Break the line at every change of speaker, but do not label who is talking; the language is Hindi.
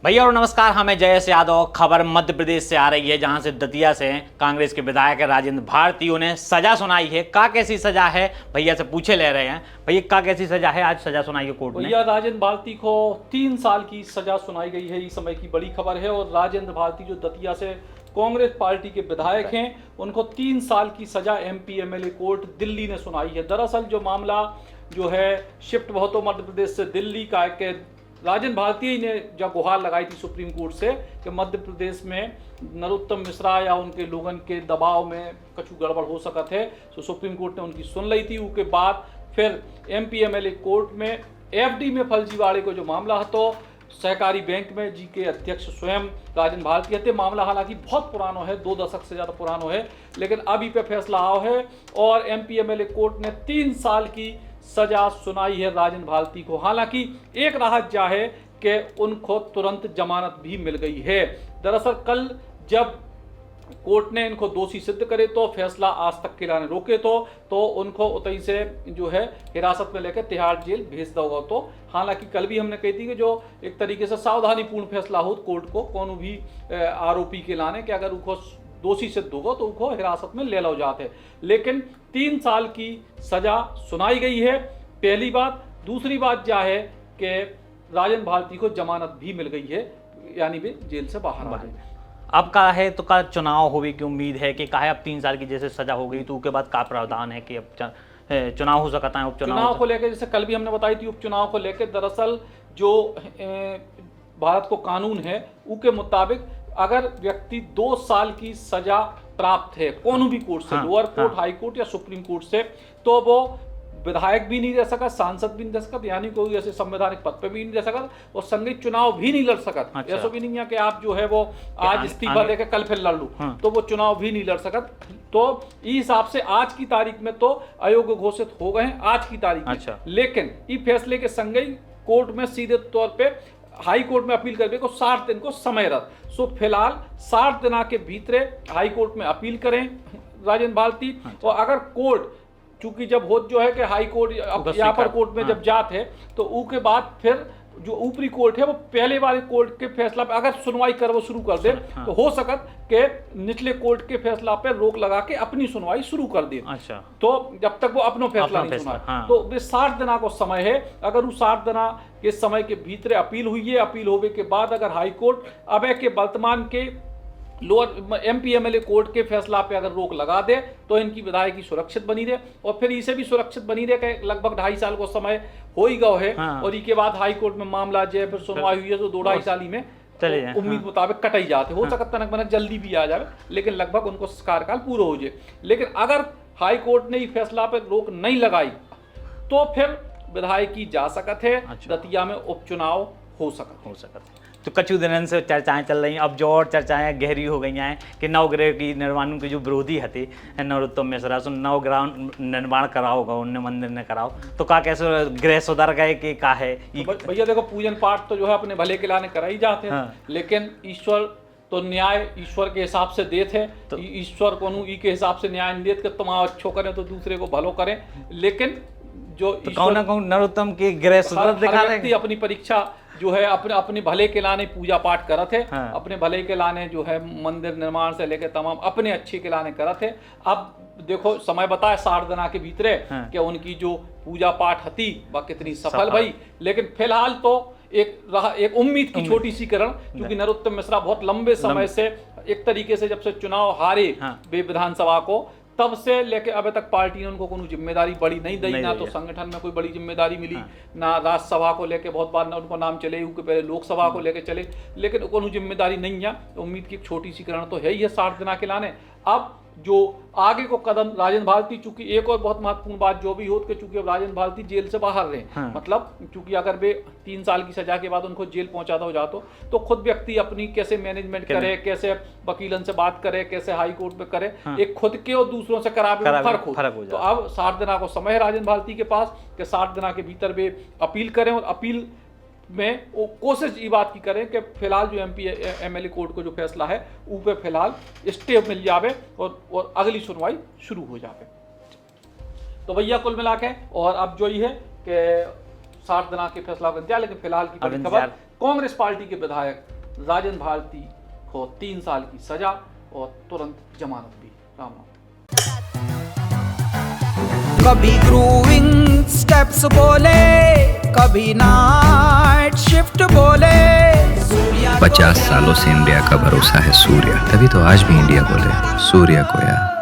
भैया और नमस्कार, हमें जयेश यादव। खबर मध्य प्रदेश से आ रही है, जहां से दतिया से कांग्रेस के विधायक राजेंद्र भारती उन्हें सजा सुनाई है। का कैसी सजा है, भैया से पूछे ले रहे हैं। भैया का कैसी सजा है, आज सजा सुनाई है कोर्ट ने।
भैया राजेंद्र भारती को 3 साल की सजा सुनाई गई है। इस समय की बड़ी खबर है। और राजेंद्र भारती जो दतिया से कांग्रेस पार्टी के विधायक हैं, उनको 3 साल की सजा एमपी एमएलए कोर्ट दिल्ली ने सुनाई है। दरअसल जो मामला जो है शिफ्ट बहुत तो मध्य प्रदेश से दिल्ली का है। राजेंद्र भारती ने जब गुहार लगाई थी सुप्रीम कोर्ट से कि मध्य प्रदेश में नरोत्तम मिश्रा या उनके लोगन के दबाव में कुछ गड़बड़ हो सकत है, तो सुप्रीम कोर्ट ने उनकी सुन ली थी। उसके बाद फिर एमपी एमएलए कोर्ट में एफडी में फर्जीवाड़े को जो मामला है, तो सहकारी बैंक में जी के अध्यक्ष स्वयं राजेंद्र भारती हत्या मामला हालांकि बहुत पुराना है, 2 दशक से ज़्यादा पुराना है, लेकिन अभी पे फैसला आओ है और एमपी एमएलए कोर्ट ने 3 साल की सजा सुनाई है राजेंद्र भारती को। हालांकि एक राहत जा है कि उनको तुरंत जमानत भी मिल गई है। दरअसल कल जब कोर्ट ने इनको दोषी सिद्ध करे तो फैसला आज तक के लाने रोके तो उनको उतई से जो है हिरासत में लेकर तिहाड़ जेल भेज दोगा। तो हालांकि कल भी हमने कही थी कि जो एक तरीके से सावधानीपूर्ण फैसला हो कोर्ट को कोनो भी आरोपी के लाने कि अगर उनको दोषी सिद्ध होगा तो उनको हिरासत में ले लो जाते। लेकिन 3 साल की सजा सुनाई गई है, पहली बात। दूसरी बात क्या है कि राजेंद्र भारती को जमानत भी मिल गई है, यानी वे जेल से बाहर आ गए।
अब का है तो का चुनाव होने की उम्मीद है कि अब 3 साल की जैसे सजा हो गई तो उसके बाद का प्रावधान है कि अब चुनाव हो सकता है।
उपचुनाव को लेकर जैसे कल भी हमने बताई थी, उपचुनाव को लेकर दरअसल जो भारत को कानून है उसके मुताबिक अगर व्यक्ति 2 साल की सजा प्राप्त है कोनो भी कोर्ट से, लोअर कोर्ट, हाई कोर्ट या सुप्रीम कोर्ट से, तो वो विधायक भी नहीं रह सकता, सांसद भी नहीं रह सकता, यानी कोई ऐसे संवैधानिक पद पे भी नहीं रह सकता और संगठित चुनाव भी नहीं लड़ सकता। अच्छा। ऐसा भी नहीं है कि आप जो है वो आज इस्तीफा देकर कल फिर लड़ लूं, तो वो चुनाव भी नहीं लड़ सकता। तो इस हिसाब से आज की तारीख में तो अयोग्य घोषित हो गए हैं आज की तारीख में। अच्छा। लेकिन इस फैसले के संग ही कोर्ट में सीधे तौर पर हाई कोर्ट में अपील करने को 60 दिन को समय रहा। सो फिलहाल 60 दिन के भीतर हाई कोर्ट में अपील करें राजेंद्र भारती। अच्छा। और अगर कोर्ट चूंकि जब हो जो है कि हाई कोर्ट या अपर कोर्ट में जब जाते हैं तो उसके बाद फिर जो ऊपरी कोर्ट है वो पहले वाले कोर्ट के फैसला पे अगर सुनवाई कर वो शुरू कर दे, तो हो सकत कि निचले कोर्ट के फैसला पे रोक लगा के अपनी सुनवाई शुरू कर दे। अच्छा। तो जब तक वो अपना फैसला नहीं सुना, तो वे 60 दिना को समय है। अगर वो 60 दिना के समय के भीतर अपील हुई है, अपील होने के बाद अगर हाई कोर्ट अब के वर्तमान के लोअर एमपी एमएलए कोर्ट के फैसला पे अगर रोक लगा दे तो इनकी विधायकी सुरक्षित बनी रहे और फिर इसे भी सुरक्षित बनी रहे कि लगभग 2.5 साल को समय हो ही गया है। हाँ। और इसके बाद हाई कोर्ट में मामला जो फिर सुनवाई हुई है तो 2-2.5 साल ही में उम्मीद मुताबिक कट ही जाते। हो सकता तनक बनक जल्दी भी आ जाए, लेकिन लगभग उनको कार्यकाल पूरा हो जाए। लेकिन अगर हाई कोर्ट ने फैसला पे रोक नहीं लगाई तो फिर विधायकी जा सकत है। अच्छा। दतिया में उपचुनाव हो सकता है।
तो कछु दिनों से चर्चाएं चल रही हैं, अब जो और चर्चाएं गहरी हो गई हैं कि नवगृह की निर्माण के जो विरोधी हथे नरोत्तम मिश्रा सो नवग्रह निर्माण कराओगा उनने मंदिर ने कराओ, तो का कैसे गृह सुधर गए कि का है।
तो भैया देखो, पूजन पाठ तो जो है अपने भले के लाने कराई जाते हैं। हाँ। लेकिन ईश्वर तो न्याय ईश्वर के हिसाब से देते हैं, तो ईश्वर को ई के हिसाब से न्याय नहीं देते कि तुम अच्छो करें तो दूसरे को भलो करें। लेकिन जो
तो कौन ना कौन नरोत्तम के गृह सुधर दिखा रहे,
अपनी परीक्षा जो है अपने भले के लाने पूजा पाठ करत है। हाँ। अपने भले के लाने जो है मंदिर निर्माण से लेकर तमाम अपने अच्छे के लाने करत है। अब देखो समय बताए 60 दिन के भीतर। हाँ। कि उनकी जो पूजा पाठ हती वह कितनी सफल भाई। लेकिन फिलहाल तो एक उम्मीद की छोटी सी किरण, क्योंकि नरोत्तम मिश्रा बहुत लंबे समय से एक तरीके से जब से चुनाव हारे। हाँ। विधानसभा को तब से लेके अब तक पार्टी ने उनको कोई जिम्मेदारी बड़ी नहीं दी, ना तो संगठन में कोई बड़ी जिम्मेदारी मिली। हाँ। ना राज्यसभा को लेके बहुत बार ना उनको नाम चले, उनके पहले लोकसभा को लेके चले, लेकिन कोई जिम्मेदारी नहीं है। तो उम्मीद की एक छोटी सी किरण तो है ही है 60 दिन के लाने। अब जो आगे को कदम राजेंद्र भारती, चूंकि एक और बहुत महत्वपूर्ण बात जो भी हो कि चूंकि अब राजेंद्र भारती जेल से बाहर रहे। हाँ। मतलब चूंकि अगर वे 3 साल की सजा के बाद उनको जेल पहुंचाता हो जातो तो खुद व्यक्ति अपनी कैसे मैनेजमेंट करे, कैसे वकीलन से बात करे, कैसे हाई कोर्ट में करे। हाँ। एक खुद के और दूसरों से करावे फर्क हो। तो अब 60 दिन को समय है राजेंद्र भारती के पास कि 60 दिन के भीतर वे अपील करें और अपील में वो कोशिश ये बात की करें कि फिलहाल जो एमपी एमएलए कोर्ट को जो फैसला है ऊ पे फिलहाल स्टे मिल जावे और अगली सुनवाई शुरू हो जावे। तो भैया कुल मिला के और अब जो ये है कि 60 दिन के फैसला बन जाए। लेकिन फिलहाल की बड़ी खबर कांग्रेस पार्टी के विधायक राजन भारती को 3 साल की सजा और तुरंत जमानत भी। राम राम।
कभी ग्रूविंग स्टेप्स बोले, कभी नाइट शिफ्ट बोले।
50 सालों से इंडिया का भरोसा है सूर्या, तभी तो आज भी इंडिया बोले सूर्या को यार।